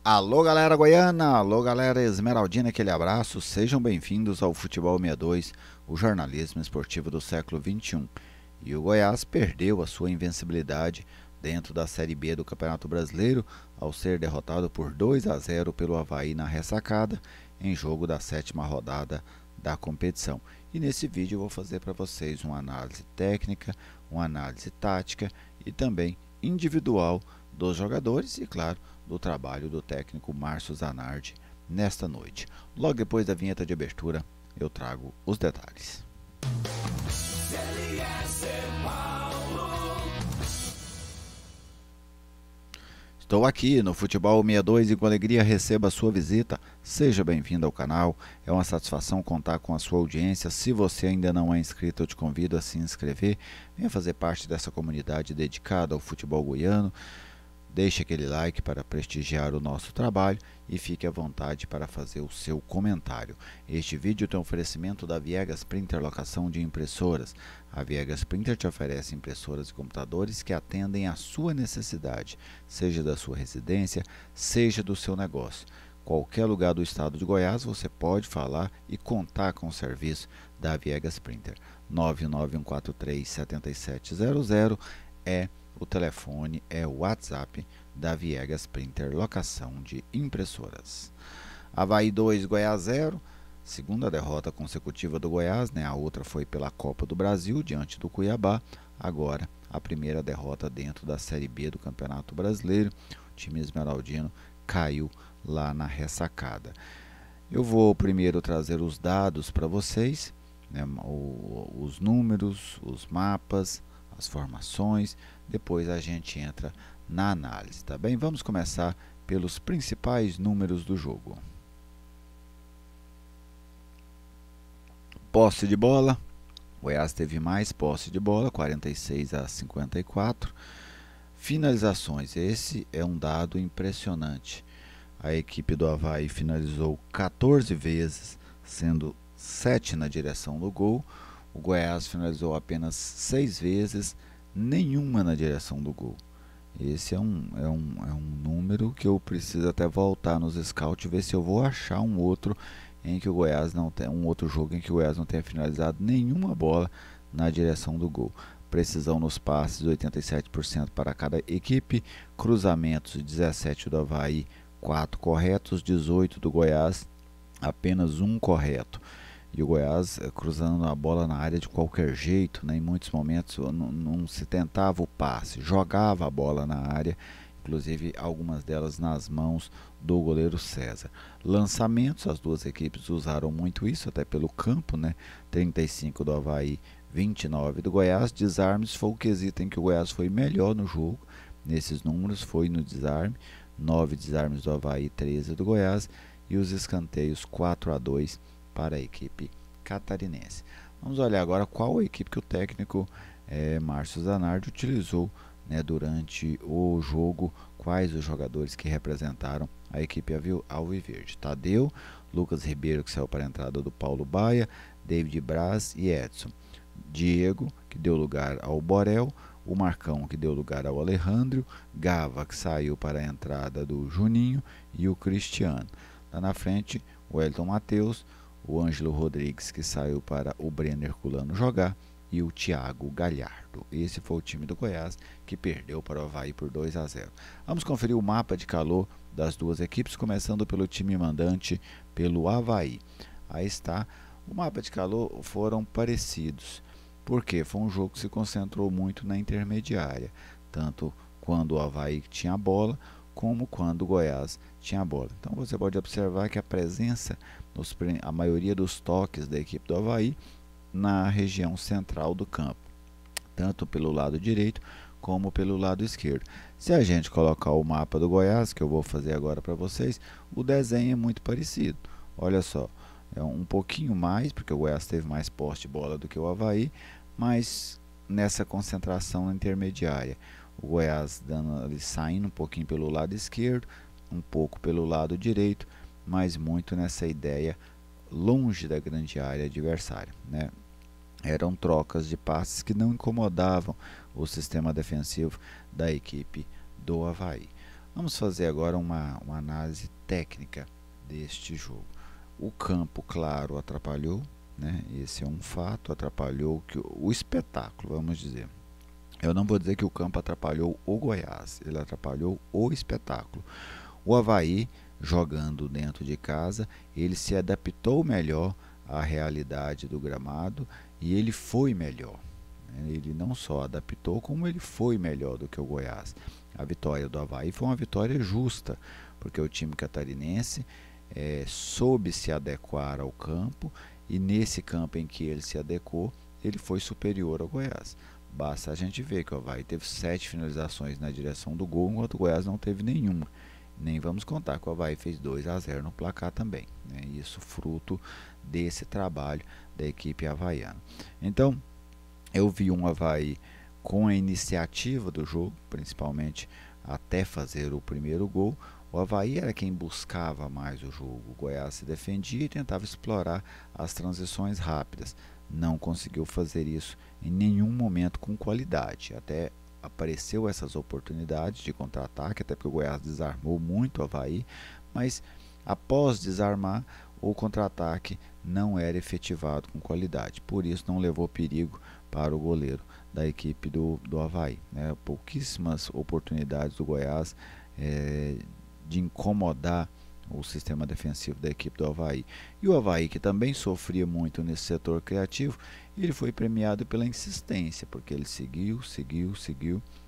Alô galera goiana, alô galera esmeraldina, aquele abraço, sejam bem-vindos ao Futebol 62, o jornalismo esportivo do século XXI. E o Goiás perdeu a sua invencibilidade dentro da Série B do Campeonato Brasileiro ao ser derrotado por 2-0 pelo Avaí na ressacada em jogo da sétima rodada da competição. E nesse vídeo eu vou fazer para vocês uma análise técnica, uma análise tática e também individual dos jogadores e, claro, do trabalho do técnico Márcio Zanardi nesta noite. Logo depois da vinheta de abertura, eu trago os detalhes. Estou aqui no Futebol 62 e com alegria recebo a sua visita. Seja bem-vindo ao canal. É uma satisfação contar com a sua audiência. Se você ainda não é inscrito, eu te convido a se inscrever. Venha fazer parte dessa comunidade dedicada ao futebol goiano. Deixe aquele like para prestigiar o nosso trabalho e fique à vontade para fazer o seu comentário. Este vídeo tem um oferecimento da Viegas Printer Locação de Impressoras. A Viegas Printer te oferece impressoras e computadores que atendem à sua necessidade, seja da sua residência, seja do seu negócio. Qualquer lugar do estado de Goiás você pode falar e contar com o serviço da Viegas Printer. 991437700 é o telefone, é o WhatsApp da Viegas Printer Locação de Impressoras. Avaí 2, Goiás 0, segunda derrota consecutiva do Goiás, né? A outra foi pela Copa do Brasil, diante do Cuiabá. Agora, a primeira derrota dentro da Série B do Campeonato Brasileiro. O time esmeraldino caiu lá na ressacada. Eu vou primeiro trazer os dados para vocês, né? Os números, os mapas, as formações, depois a gente entra na análise, tá bem? Vamos começar pelos principais números do jogo. Posse de bola, o Goiás teve mais posse de bola, 46-54. Finalizações, esse é um dado impressionante. A equipe do Avaí finalizou 14 vezes, sendo 7 na direção do gol. O Goiás finalizou apenas 6 vezes, nenhuma na direção do gol. Esse é um número que eu preciso até voltar nos scouts e ver se eu vou achar um outro em que o Goiás não tem, um outro jogo em que o Goiás não tenha finalizado nenhuma bola na direção do gol. Precisão nos passes 87% para cada equipe, cruzamentos 17 do Avaí, 4 corretos, 18 do Goiás, apenas 1 correto. E o Goiás cruzando a bola na área de qualquer jeito, né? Em muitos momentos não se tentava o passe, jogava a bola na área, inclusive algumas delas nas mãos do goleiro César. Lançamentos, as duas equipes usaram muito isso, até pelo campo, né? 35 do Avaí, 29 do Goiás. Desarmes foi o quesito em que o Goiás foi melhor no jogo, nesses números foi no desarme, 9 desarmes do Avaí, 13 do Goiás, e os escanteios 4-2 para a equipe catarinense. Vamos olhar agora qual a equipe que o técnico Márcio Zanardi utilizou, né, durante o jogo, quais os jogadores que representaram a equipe alviverde. Tadeu, Lucas Ribeiro, que saiu para a entrada do Paulo Baia, David Braz e Edson. Diego, que deu lugar ao Borel, o Marcão, que deu lugar ao Alejandro, Gava, que saiu para a entrada do Juninho, e o Cristiano. Lá na frente, o Elton Matheus, o Ângelo Rodrigues, que saiu para o Breno Herculano jogar, e o Thiago Galhardo. Esse foi o time do Goiás que perdeu para o Avaí por 2-0. Vamos conferir o mapa de calor das duas equipes, começando pelo time mandante, pelo Avaí. Aí está, o mapa de calor foram parecidos, porque foi um jogo que se concentrou muito na intermediária, tanto quando o Avaí tinha a bola, como quando o Goiás tinha a bola. Então você pode observar que a presença, a maioria dos toques da equipe do Avaí na região central do campo, tanto pelo lado direito como pelo lado esquerdo. Se a gente colocar o mapa do Goiás, que eu vou fazer agora para vocês, o desenho é muito parecido. Olha só, é um pouquinho mais, porque o Goiás teve mais posse de bola do que o Avaí, mas nessa concentração intermediária. O Goiás saindo um pouquinho pelo lado esquerdo, um pouco pelo lado direito, mas muito nessa ideia longe da grande área adversária, né? Eram trocas de passes que não incomodavam o sistema defensivo da equipe do Avaí. Vamos fazer agora uma análise técnica deste jogo. O campo, claro, atrapalhou, né? Esse é um fato, atrapalhou o espetáculo, vamos dizer. Eu não vou dizer que o campo atrapalhou o Goiás, ele atrapalhou o espetáculo. O Avaí, jogando dentro de casa, ele se adaptou melhor à realidade do gramado e ele foi melhor. Ele não só adaptou, como ele foi melhor do que o Goiás. A vitória do Avaí foi uma vitória justa, porque o time catarinense soube se adequar ao campo, e nesse campo em que ele se adequou, ele foi superior ao Goiás. Basta a gente ver que o Avaí teve 7 finalizações na direção do gol, enquanto o Goiás não teve nenhuma. Nem vamos contar que o Avaí fez 2-0 no placar também, né? Isso fruto desse trabalho da equipe havaiana. Então, eu vi um Avaí com a iniciativa do jogo, principalmente até fazer o primeiro gol. O Avaí era quem buscava mais o jogo. O Goiás se defendia e tentava explorar as transições rápidas. Não conseguiu fazer isso em nenhum momento com qualidade. Até apareceu essas oportunidades de contra-ataque, até porque o Goiás desarmou muito o Avaí, mas após desarmar, o contra-ataque não era efetivado com qualidade. Por isso não levou perigo para o goleiro da equipe do Avaí, né? Pouquíssimas oportunidades do Goiás de incomodar o sistema defensivo da equipe do Avaí. E o Avaí, que também sofria muito nesse setor criativo, ele foi premiado pela insistência, porque ele seguiu,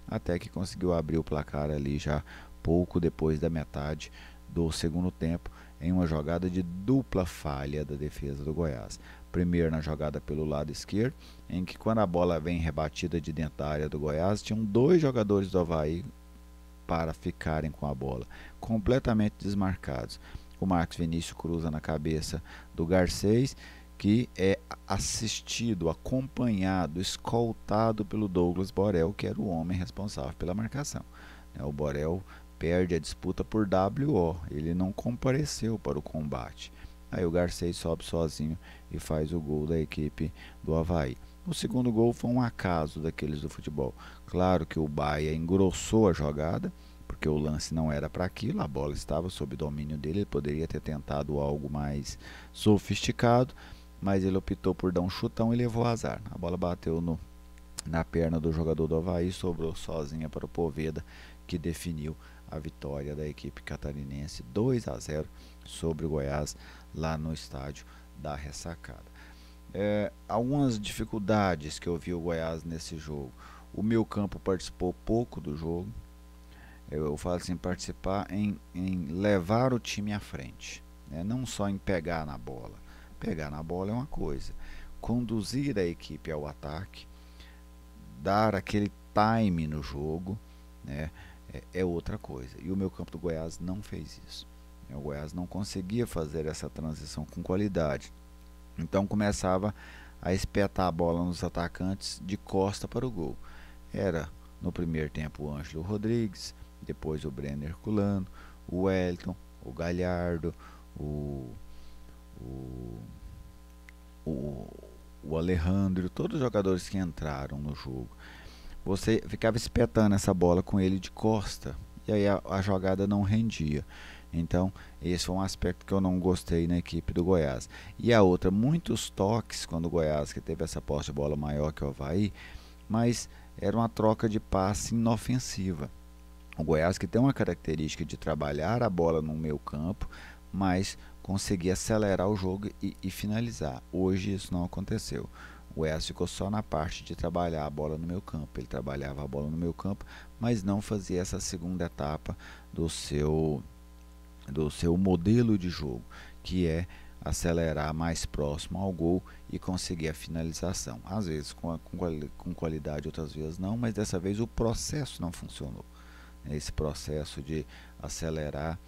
até que conseguiu abrir o placar ali já pouco depois da metade do segundo tempo, em uma jogada de dupla falha da defesa do Goiás. Primeiro na jogada pelo lado esquerdo, em que quando a bola vem rebatida de dentro da área do Goiás, tinham 2 jogadores do Avaí para ficarem com a bola, completamente desmarcados. O Marcos Vinícius cruza na cabeça do Garcês, que é assistido, acompanhado, escoltado pelo Douglas Borel, que era o homem responsável pela marcação. O Borel perde a disputa por WO, ele não compareceu para o combate. Aí o Garcês sobe sozinho e faz o gol da equipe do Avaí. O segundo gol foi um acaso daqueles do futebol. Claro que o Baia engrossou a jogada, porque o lance não era para aquilo, a bola estava sob domínio dele, ele poderia ter tentado algo mais sofisticado, mas ele optou por dar um chutão e levou azar. A bola bateu na perna do jogador do Avaí, sobrou sozinha para o Poveda, que definiu a vitória da equipe catarinense 2-0 sobre o Goiás lá no estádio da Ressacada. Algumas dificuldades que eu vi o Goiás nesse jogo. O meio campo participou pouco do jogo. Eu falo assim, participar em levar o time à frente, né? Não só em pegar na bola. Pegar na bola é uma coisa, conduzir a equipe ao ataque, dar aquele time no jogo, né? É outra coisa. E o meio campo do Goiás não fez isso. O Goiás não conseguia fazer essa transição com qualidade. Então começava a espetar a bola nos atacantes de costa para o gol. Era no primeiro tempo o Ângelo Rodrigues, depois o Brenner Herculano, o Wellington, o Galhardo, o Alejandro, todos os jogadores que entraram no jogo. Você ficava espetando essa bola com ele de costa, e aí a jogada não rendia. Então, esse foi um aspecto que eu não gostei na equipe do Goiás. E a outra, muitos toques quando o Goiás, que teve essa posse de bola maior que o Avaí, mas era uma troca de passe inofensiva. O Goiás, que tem uma característica de trabalhar a bola no meio campo, mas conseguir acelerar o jogo e finalizar. Hoje isso não aconteceu. O Goiás ficou só na parte de trabalhar a bola no meio campo. Ele trabalhava a bola no meio campo, mas não fazia essa segunda etapa do seu modelo de jogo, que é acelerar mais próximo ao gol e conseguir a finalização. Às vezes com qualidade, outras vezes não, mas dessa vez o processo não funcionou. Esse processo de acelerar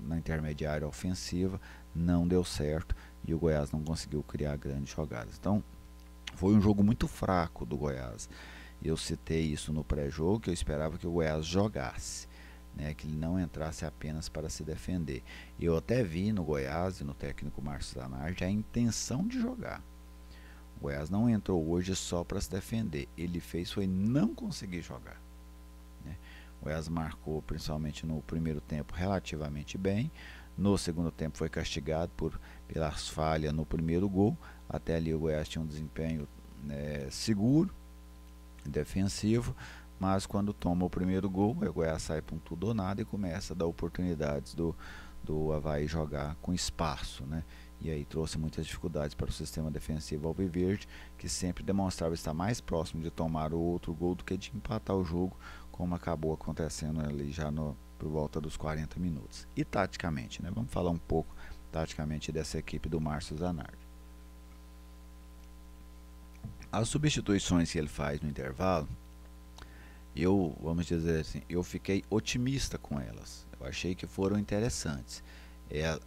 na intermediária ofensiva não deu certo e o Goiás não conseguiu criar grandes jogadas. Então foi um jogo muito fraco do Goiás. Eu citei isso no pré-jogo, que eu esperava que o Goiás jogasse, né, que ele não entrasse apenas para se defender. Eu até vi no Goiás e no técnico Márcio Zanardi a intenção de jogar. O Goiás não entrou hoje só para se defender, ele fez foi não conseguir jogar, né? O Goiás marcou principalmente no primeiro tempo relativamente bem. No segundo tempo foi castigado pelas falhas no primeiro gol. Até ali o Goiás tinha um desempenho seguro, defensivo, mas quando toma o primeiro gol, o Goiás sai para um tudo ou nada e começa a dar oportunidades do Avaí jogar com espaço, né? E aí trouxe muitas dificuldades para o sistema defensivo alviverde, que sempre demonstrava estar mais próximo de tomar o outro gol do que de empatar o jogo, como acabou acontecendo ali já por volta dos 40 minutos. E taticamente, né? Vamos falar um pouco taticamente dessa equipe do Márcio Zanardi. As substituições que ele faz no intervalo, vamos dizer assim, eu fiquei otimista com elas. Eu achei que foram interessantes.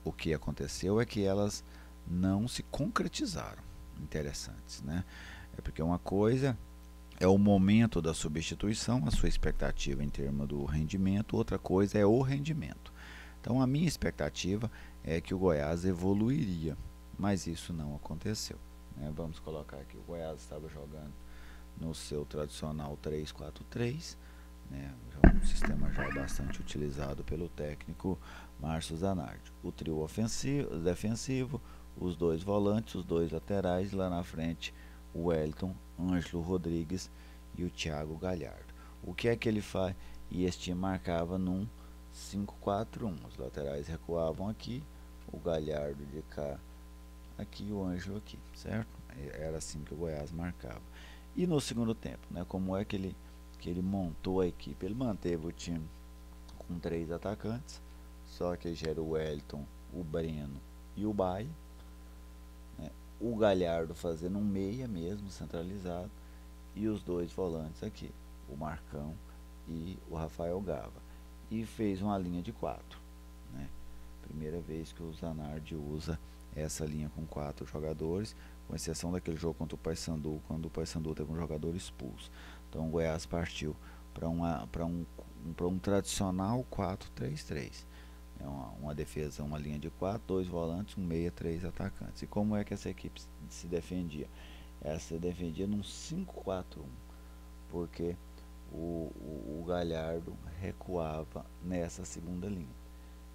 O que aconteceu é que elas não se concretizaram interessantes, né? É porque uma coisa é o momento da substituição, a sua expectativa em termos do rendimento, outra coisa é o rendimento. Então a minha expectativa é que o Goiás evoluiria, mas isso não aconteceu, né? Vamos colocar aqui, o Goiás estava jogando no seu tradicional 3-4-3, né? Um sistema já bastante utilizado pelo técnico Márcio Zanardi. O trio defensivo, os dois volantes, os dois laterais, lá na frente o Wellington, Ângelo Rodrigues e o Thiago Galhardo. O que é que ele faz? E este time marcava num 5-4-1. Os laterais recuavam aqui, o Galhardo de cá, aqui e o Ângelo aqui, certo? Era assim que o Goiás marcava. E no segundo tempo, né? Como é que ele montou a equipe? Ele manteve o time com 3 atacantes, só que já era o Wellington, o Breno e o Baia, né? O Galhardo fazendo um meia mesmo, centralizado, e os dois volantes aqui, o Marcão e o Rafael Gava. E fez uma linha de 4, né? Primeira vez que o Zanardi usa essa linha com 4 jogadores, com exceção daquele jogo contra o Paysandu, quando o Paysandu teve um jogador expulso. Então o Goiás partiu para um tradicional 4-3-3. É uma defesa, uma linha de 4, 2 volantes, um meia, 3 atacantes. E como é que essa equipe se defendia? Ela se defendia num 5-4-1, porque o Galhardo recuava nessa segunda linha.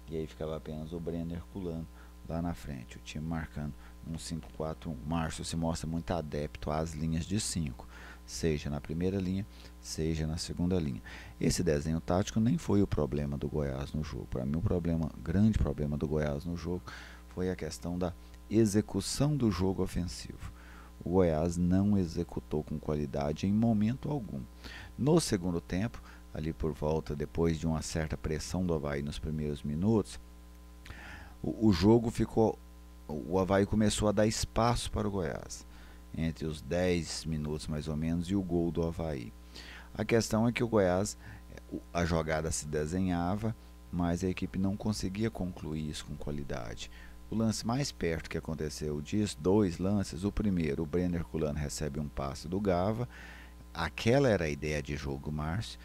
E aí ficava apenas o Brenner pulando lá na frente, o time marcando um 5-4-1. Márcio se mostra muito adepto às linhas de 5, seja na primeira linha, seja na segunda linha. Esse desenho tático nem foi o problema do Goiás no jogo. Para mim, grande problema do Goiás no jogo foi a questão da execução do jogo ofensivo. O Goiás não executou com qualidade em momento algum. No segundo tempo, ali por volta, depois de uma certa pressão do Avaí nos primeiros minutos, o jogo ficou, o Avaí começou a dar espaço para o Goiás, entre os 10 minutos mais ou menos e o gol do Avaí. A questão é que o Goiás, a jogada se desenhava, mas a equipe não conseguia concluir isso com qualidade. O lance mais perto que aconteceu disso, 2 lances. O primeiro, o Brenner Culano recebe um passe do Gava. Aquela era a ideia de jogo, Márcio,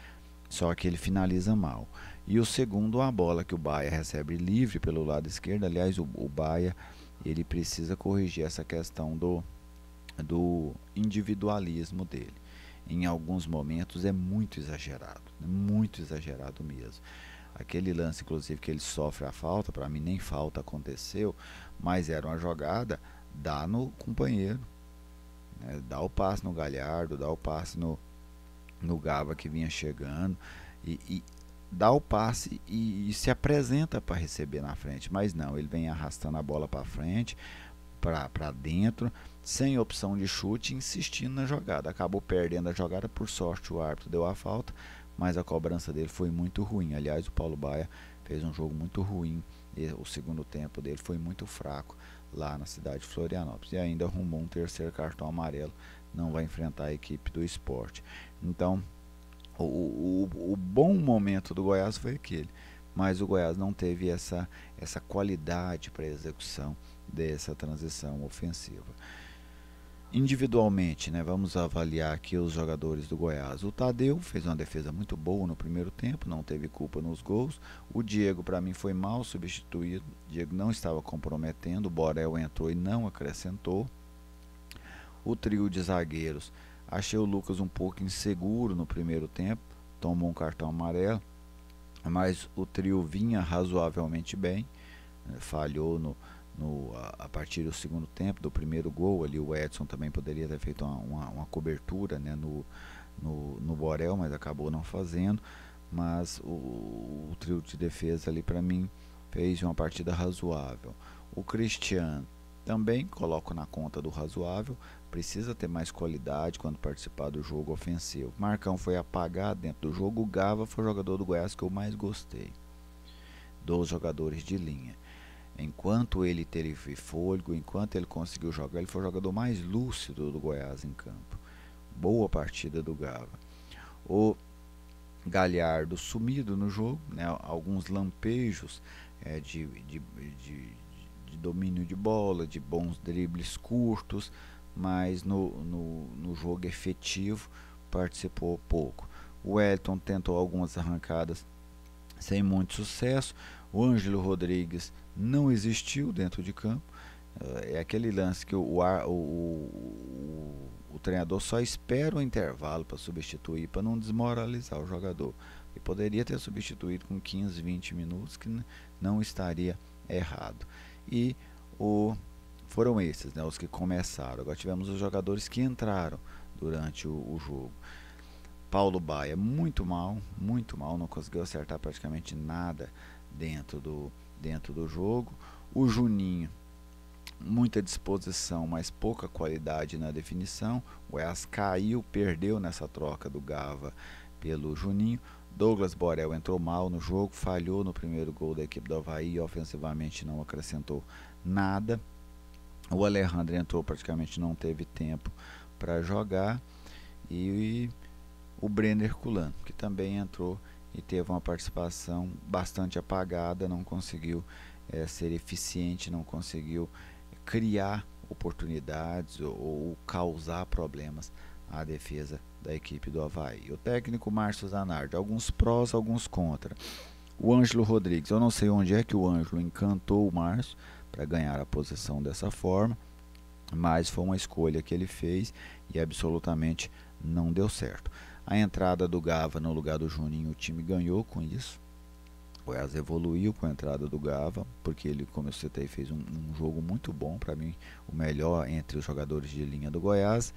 só que ele finaliza mal. E o segundo, a bola que o Baia recebe livre pelo lado esquerdo. Aliás, o Baia, ele precisa corrigir essa questão do individualismo dele. Em alguns momentos é muito exagerado mesmo. Aquele lance, inclusive, que ele sofre a falta, para mim nem falta aconteceu, mas era uma jogada, dá no companheiro, né? Dá o passe no Galhardo, dá o passe no Gava que vinha chegando, e dá o passe e se apresenta para receber na frente, mas não, ele vem arrastando a bola para frente, para dentro, sem opção de chute, insistindo na jogada. Acabou perdendo a jogada, por sorte o árbitro deu a falta, mas a cobrança dele foi muito ruim. Aliás, o Paulo Baia fez um jogo muito ruim, o segundo tempo dele foi muito fraco lá na cidade de Florianópolis, e ainda arrumou um terceiro cartão amarelo, não vai enfrentar a equipe do Sport. Então, o bom momento do Goiás foi aquele, mas o Goiás não teve essa qualidade para execução dessa transição ofensiva. Individualmente, né, vamos avaliar aqui os jogadores do Goiás. O Tadeu fez uma defesa muito boa no primeiro tempo, não teve culpa nos gols. O Diego, para mim, foi mal substituído. O Diego não estava comprometendo, o Borel entrou e não acrescentou. O trio de zagueiros, achei o Lucas um pouco inseguro no primeiro tempo, tomou um cartão amarelo, mas o trio vinha razoavelmente bem, falhou a partir do segundo tempo, do primeiro gol ali. O Edson também poderia ter feito uma cobertura, né, no Borel, mas acabou não fazendo. Mas o trio de defesa ali, para mim, fez uma partida razoável. O Cristiano também coloco na conta do razoável, precisa ter mais qualidade quando participar do jogo ofensivo. Marcão foi apagado dentro do jogo. O Gava foi o jogador do Goiás que eu mais gostei dos jogadores de linha. Enquanto ele teve fôlego, enquanto ele conseguiu jogar, ele foi o jogador mais lúcido do Goiás em campo. Boa partida do Gava. O Galhardo sumido no jogo, né? Alguns lampejos de domínio de bola, de bons dribles curtos, mas no jogo efetivo participou pouco. O Wellington tentou algumas arrancadas sem muito sucesso. O Ângelo Rodrigues não existiu dentro de campo. É aquele lance que o treinador só espera o intervalo para substituir, para não desmoralizar o jogador. E poderia ter substituído com 15, 20 minutos, que não estaria errado. E foram esses, né, os que começaram. Agora tivemos os jogadores que entraram durante o jogo. Paulo Baia muito mal, não conseguiu acertar praticamente nada dentro do jogo. O Juninho, muita disposição, mas pouca qualidade na definição. O Goiás caiu, perdeu nessa troca do Gava pelo Juninho. Douglas Borel entrou mal no jogo, falhou no primeiro gol da equipe do Avaí e ofensivamente não acrescentou nada. O Alejandro entrou, praticamente não teve tempo para jogar. E o Brenner Herculano, que também entrou e teve uma participação bastante apagada, não conseguiu ser eficiente, não conseguiu criar oportunidades ou causar problemas à defesa da equipe do Avaí. O técnico Márcio Zanardi, alguns prós, alguns contra. O Ângelo Rodrigues, eu não sei onde é que o Ângelo encantou o Márcio para ganhar a posição dessa forma, mas foi uma escolha que ele fez e absolutamente não deu certo. A entrada do Gava no lugar do Juninho, o time ganhou com isso. O Goiás evoluiu com a entrada do Gava, porque ele, como eu citei, fez um jogo muito bom, para mim o melhor entre os jogadores de linha do Goiás.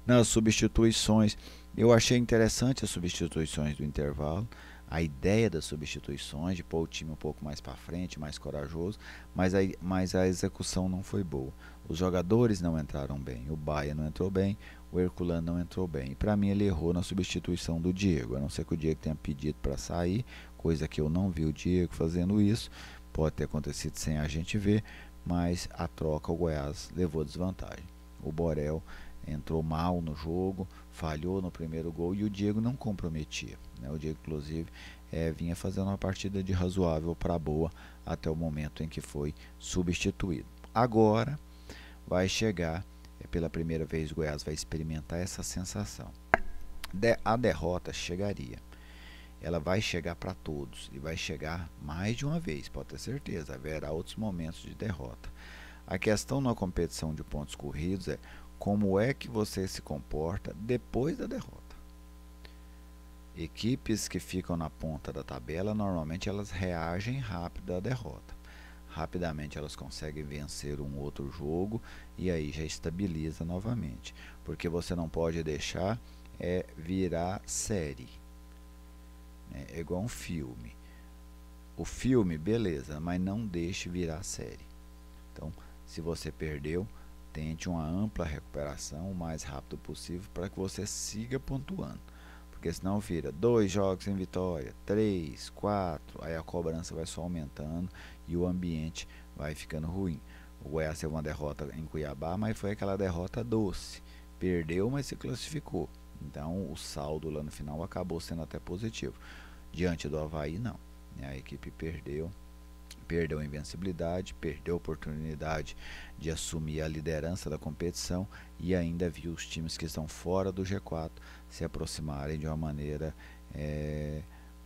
Nas substituições, eu achei interessante as substituições do intervalo, a ideia das substituições, de pôr o time um pouco mais para frente, mais corajoso, mas a execução não foi boa. Os jogadores não entraram bem, o Baia não entrou bem, o Herculano não entrou bem. E para mim ele errou na substituição do Diego, a não ser que o Diego tenha pedido para sair, coisa que eu não vi o Diego fazendo isso, pode ter acontecido sem a gente ver, mas a troca o Goiás levou desvantagem. O Borel entrou mal no jogo, falhou no primeiro gol e o Diego não comprometia, né? O Diego, inclusive, vinha fazendo uma partida de razoável para boa até o momento em que foi substituído. Agora vai chegar, pela primeira vez o Goiás vai experimentar essa sensação. A derrota chegaria, ela vai chegar para todos e vai chegar mais de uma vez, pode ter certeza, haverá outros momentos de derrota. A questão na competição de pontos corridos é como é que você se comporta depois da derrota. Equipes que ficam na ponta da tabela, normalmente elas reagem rápido à derrota. Rapidamente elas conseguem vencer um outro jogo e aí já estabiliza novamente. Porque você não pode deixar virar série. É igual um filme. O filme, beleza, mas não deixe virar série. Então, se você perdeu, tente uma ampla recuperação o mais rápido possível para que você siga pontuando. Porque senão vira 2 jogos sem vitória, 3, 4, aí a cobrança vai só aumentando e o ambiente vai ficando ruim. O Goiás teve uma derrota em Cuiabá, mas foi aquela derrota doce. Perdeu, mas se classificou. Então o saldo lá no final acabou sendo até positivo. Diante do Avaí, não. A equipe perdeu a invencibilidade, perdeu a oportunidade de assumir a liderança da competição e ainda viu os times que estão fora do G4 se aproximarem de uma maneira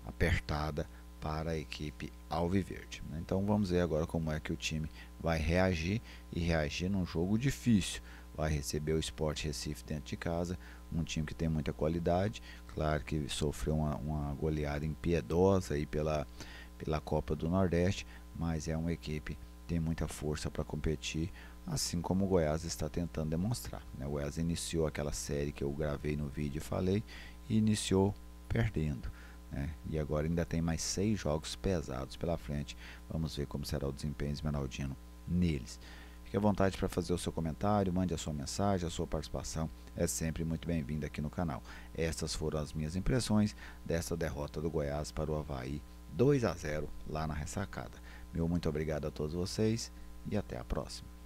apertada para a equipe alviverde. Então vamos ver agora como é que o time vai reagir, e reagir num jogo difícil. Vai receber o Sport Recife dentro de casa, um time que tem muita qualidade, claro que sofreu uma goleada impiedosa aí pela Copa do Nordeste, mas é uma equipe que tem muita força para competir, assim como o Goiás está tentando demonstrar, né? O Goiás iniciou aquela série que eu gravei no vídeo e falei, e iniciou perdendo, né? E agora ainda tem mais 6 jogos pesados pela frente. Vamos ver como será o desempenho esmeraldino neles. Fique à vontade para fazer o seu comentário, mande a sua mensagem, a sua participação é sempre muito bem-vinda aqui no canal. Estas foram as minhas impressões desta derrota do Goiás para o Avaí 2-0 lá na ressacada. Meu muito obrigado a todos vocês e até a próxima.